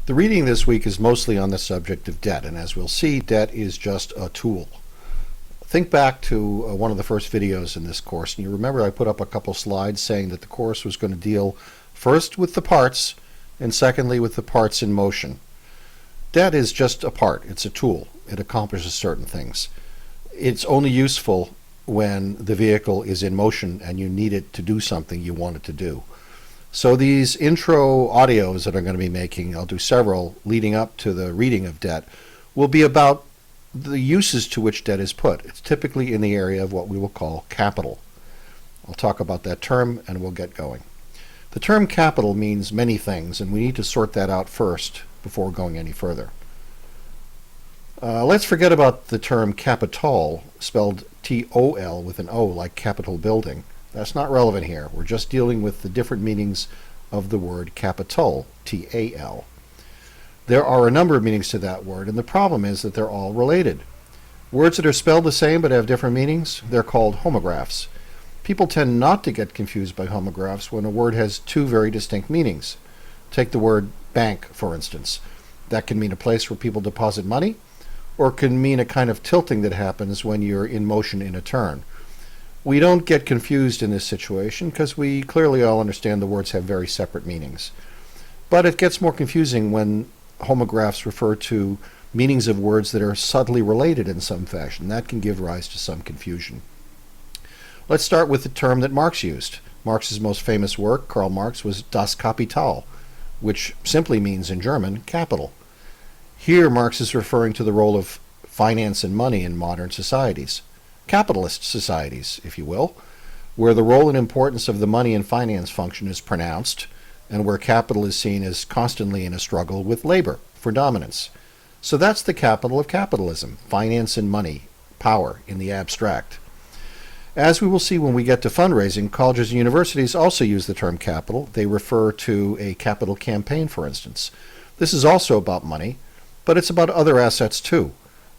The reading this week is mostly on the subject of debt, and as we'll see, debt is just a tool. Think back to one of the first videos in this course, and you remember I put up a couple slides saying that the course was going to deal first with the parts, and secondly with the parts in motion. Debt is just a part. It's a tool. It accomplishes certain things. It's only useful when the vehicle is in motion and you need it to do something you want it to do. So these intro audios that I'm going to be making, I'll do several leading up to the reading of debt, will be about the uses to which debt is put. It's typically in the area of what we will call capital. I'll talk about that term and we'll get going. The term capital means many things, and we need to sort that out first before going any further. Let's forget about the term capital, spelled T-O-L with an O like Capitol building. That's not relevant here. We're just dealing with the different meanings of the word capital, T-A-L. There are a number of meanings to that word, and the problem is that they're all related. Words that are spelled the same but have different meanings, they're called homographs. People tend not to get confused by homographs when a word has two very distinct meanings. Take the word bank, for instance. That can mean a place where people deposit money, or it can mean a kind of tilting that happens when you're in motion in a turn. We don't get confused in this situation because we clearly all understand the words have very separate meanings. But it gets more confusing when homographs refer to meanings of words that are subtly related in some fashion. That can give rise to some confusion. Let's start with the term that Marx used. Marx's most famous work, Karl Marx, was Das Kapital, which simply means in German, capital. Here Marx is referring to the role of finance and money in modern societies. Capitalist societies, if you will, where the role and importance of the money and finance function is pronounced, and where capital is seen as constantly in a struggle with labor for dominance. So that's the capital of capitalism, finance and money, power in the abstract. As we will see when we get to fundraising, colleges and universities also use the term capital. They refer to a capital campaign, for instance. This is also about money, but it's about other assets too.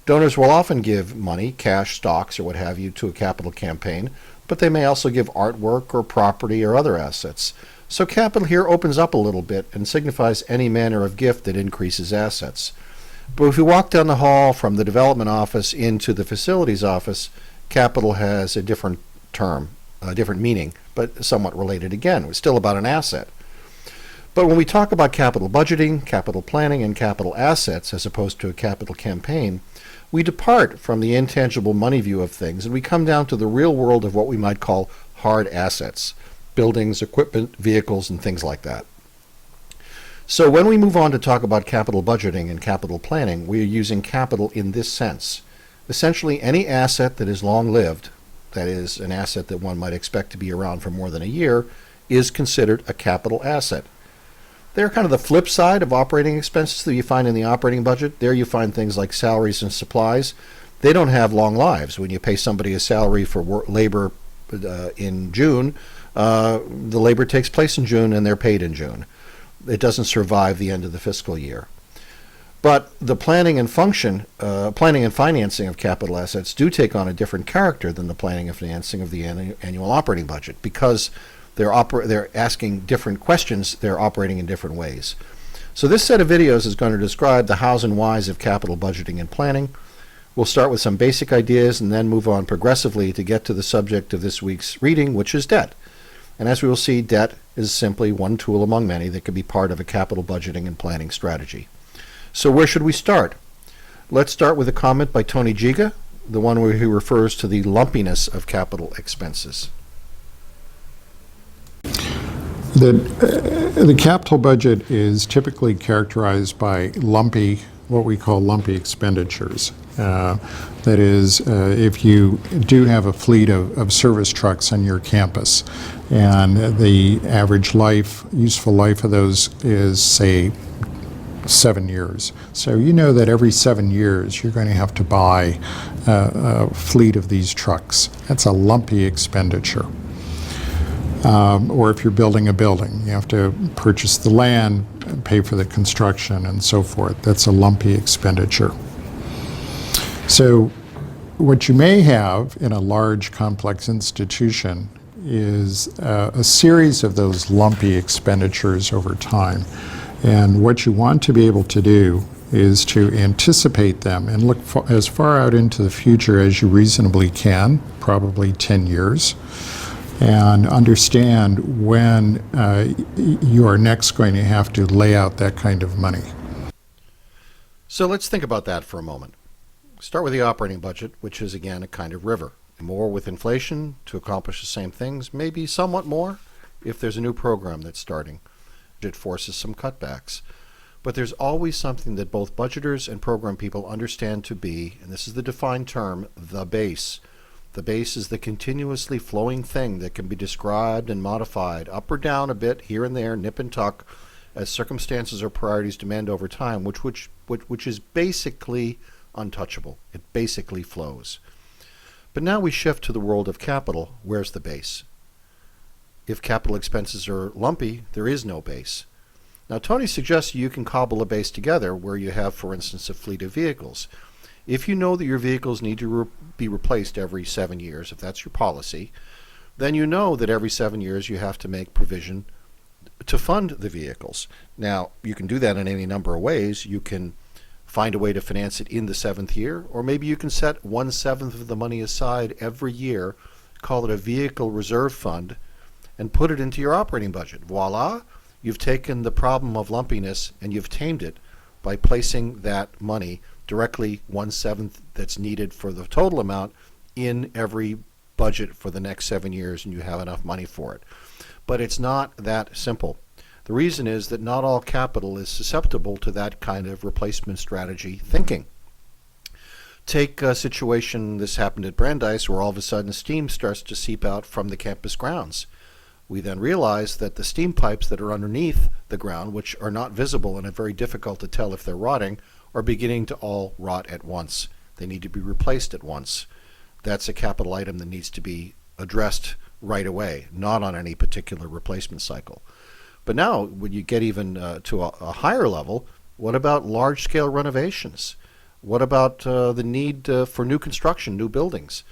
Donors will often give money, cash, stocks, or what have you, to a capital campaign, but they may also give artwork or property or other assets. So capital here opens up a little bit and signifies any manner of gift that increases assets. But if you walk down the hall from the development office into the facilities office, capital has a different term, a different meaning, but somewhat related again. It's still about an asset. But when we talk about capital budgeting, capital planning, and capital assets as opposed to a capital campaign, we depart from the intangible money view of things and we come down to the real world of what we might call hard assets, buildings, equipment, vehicles, and things like that. So when we move on to talk about capital budgeting and capital planning, we are using capital in this sense. Essentially, any asset that is long-lived, that is, an asset that one might expect to be around for more than a year, is considered a capital asset. They're kind of the flip side of operating expenses that you find in the operating budget. There you find things like salaries and supplies. They don't have long lives. When you pay somebody a salary for labor in June, the labor takes place in June and they're paid in June. It doesn't survive the end of the fiscal year. But the planning and financing of capital assets do take on a different character than the planning and financing of the annual operating budget because they're asking different questions, they're operating in different ways. So this set of videos is going to describe the hows and whys of capital budgeting and planning. We'll start with some basic ideas and then move on progressively to get to the subject of this week's reading, which is debt. And as we will see, debt is simply one tool among many that can be part of a capital budgeting and planning strategy. So where should we start? Let's start with a comment by Tony Giga, the one where he refers to the lumpiness of capital expenses. The capital budget is typically characterized by what we call lumpy expenditures. That is, if you do have a fleet of service trucks on your campus, and the average useful life of those is, say, 7 years. So you know that every 7 years you're going to have to buy a fleet of these trucks. That's a lumpy expenditure. Or if you're building a building, you have to purchase the land, pay for the construction, and so forth. That's a lumpy expenditure. So what you may have in a large, complex institution is a series of those lumpy expenditures over time. And what you want to be able to do is to anticipate them and look as far out into the future as you reasonably can, probably 10 years, and understand when you are next going to have to lay out that kind of money. So let's think about that for a moment. Start with the operating budget, which is again a kind of river. More with inflation to accomplish the same things, maybe somewhat more if there's a new program that's starting. It forces some cutbacks. But there's always something that both budgeters and program people understand to be, and this is the defined term, the base. The base is the continuously flowing thing that can be described and modified up or down a bit, here and there, nip and tuck, as circumstances or priorities demand over time, which is basically untouchable. It basically flows. But now we shift to the world of capital. Where's the base? If capital expenses are lumpy, there is no base. Now, Tony suggests you can cobble a base together where you have, for instance, a fleet of vehicles. If you know that your vehicles need to be replaced every 7 years, if that's your policy, then you know that every 7 years you have to make provision to fund the vehicles. Now, you can do that in any number of ways. You can find a way to finance it in the 7th year, or maybe you can set 1/7 of the money aside every year, call it a vehicle reserve fund, and put it into your operating budget. Voila! You've taken the problem of lumpiness and you've tamed it by placing that money directly 1/7 that's needed for the total amount in every budget for the next 7 years, and you have enough money for it. But it's not that simple. The reason is that not all capital is susceptible to that kind of replacement strategy thinking. Take a situation, this happened at Brandeis, where all of a sudden steam starts to seep out from the campus grounds. We then realize that the steam pipes that are underneath the ground, which are not visible and are very difficult to tell if they're rotting, are beginning to all rot at once. They need to be replaced at once. That's a capital item that needs to be addressed right away, not on any particular replacement cycle. But now, when you get even to a higher level, what about large-scale renovations? What about the need for new construction, new buildings?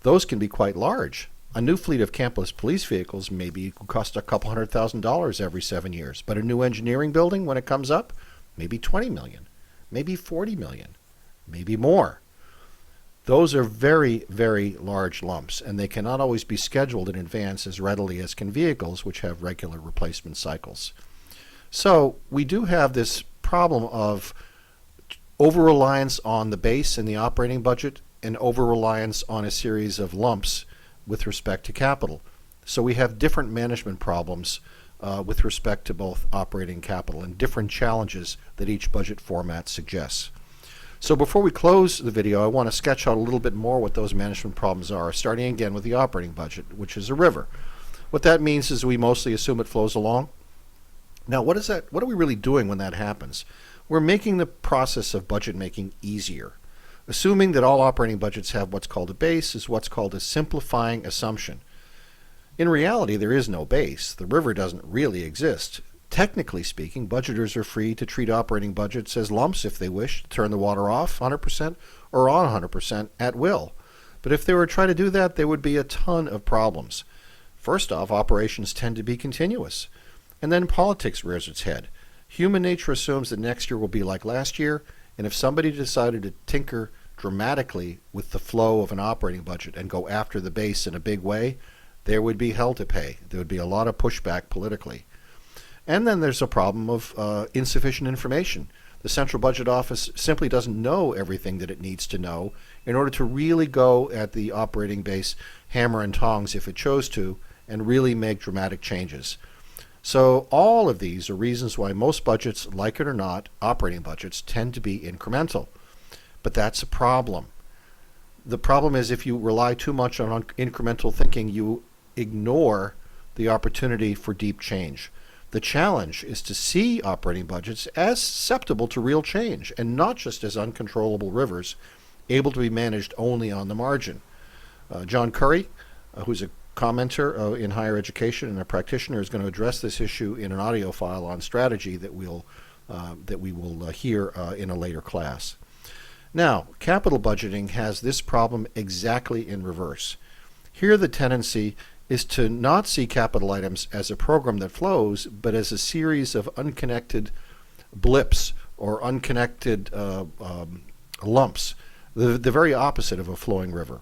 Those can be quite large. A new fleet of campus police vehicles maybe could cost a couple $100,000 every 7 years. But a new engineering building, when it comes up, maybe 20 million, maybe 40 million, maybe more. Those are very, very large lumps, and they cannot always be scheduled in advance as readily as can vehicles, which have regular replacement cycles. So we do have this problem of over-reliance on the base and the operating budget and over-reliance on a series of lumps with respect to capital. So we have different management problems with respect to both operating capital and different challenges that each budget format suggests. So before we close the video, I want to sketch out a little bit more what those management problems are, starting again with the operating budget, which is a river. What that means is we mostly assume it flows along. Now, what is that? What are we really doing when that happens? We're making the process of budget making easier. Assuming that all operating budgets have what's called a base is what's called a simplifying assumption. In reality, there is no base. The river doesn't really exist. Technically speaking, budgeters are free to treat operating budgets as lumps if they wish, to turn the water off 100% or on 100% at will. But if they were to try to do that, there would be a ton of problems. First off, operations tend to be continuous. And then politics rears its head. Human nature assumes that next year will be like last year, and if somebody decided to tinker dramatically with the flow of an operating budget and go after the base in a big way, there would be hell to pay. There would be a lot of pushback politically. And then there's a problem of insufficient information. The Central Budget Office simply doesn't know everything that it needs to know in order to really go at the operating base hammer and tongs if it chose to and really make dramatic changes. So all of these are reasons why most budgets, like it or not, operating budgets, tend to be incremental. But that's a problem. The problem is if you rely too much on incremental thinking, you ignore the opportunity for deep change. The challenge is to see operating budgets as susceptible to real change and not just as uncontrollable rivers able to be managed only on the margin. John Curry, who's a commenter in higher education and a practitioner, is going to address this issue in an audio file on strategy that we will hear in a later class. Now, capital budgeting has this problem exactly in reverse. Here the tendency is to not see capital items as a program that flows, but as a series of unconnected blips or unconnected lumps, the very opposite of a flowing river.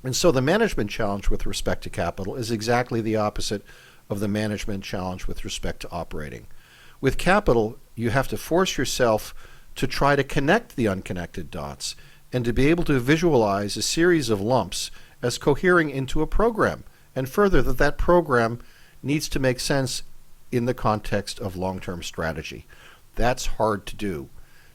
And so the management challenge with respect to capital is exactly the opposite of the management challenge with respect to operating. With capital, you have to force yourself to try to connect the unconnected dots and to be able to visualize a series of lumps as cohering into a program, and further that that program needs to make sense in the context of long-term strategy. That's hard to do.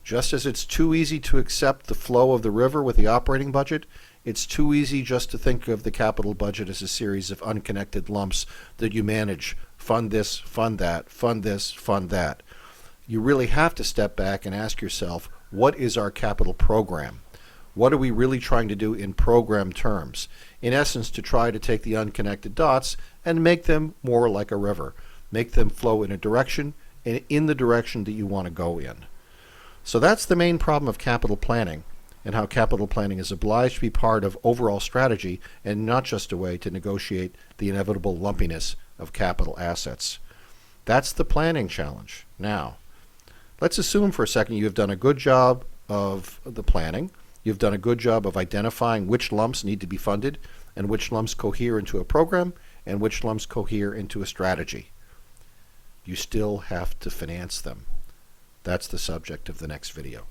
Just as it's too easy to accept the flow of the river with the operating budget, it's too easy just to think of the capital budget as a series of unconnected lumps that you manage. Fund this, fund that, fund this, fund that. You really have to step back and ask yourself, what is our capital program? What are we really trying to do in program terms? In essence, to try to take the unconnected dots and make them more like a river. Make them flow in a direction and in the direction that you want to go in. So that's the main problem of capital planning, and how capital planning is obliged to be part of overall strategy and not just a way to negotiate the inevitable lumpiness of capital assets. That's the planning challenge. Now, let's assume for a second you've done a good job of the planning. You've done a good job of identifying which lumps need to be funded and which lumps cohere into a program and which lumps cohere into a strategy. You still have to finance them. That's the subject of the next video.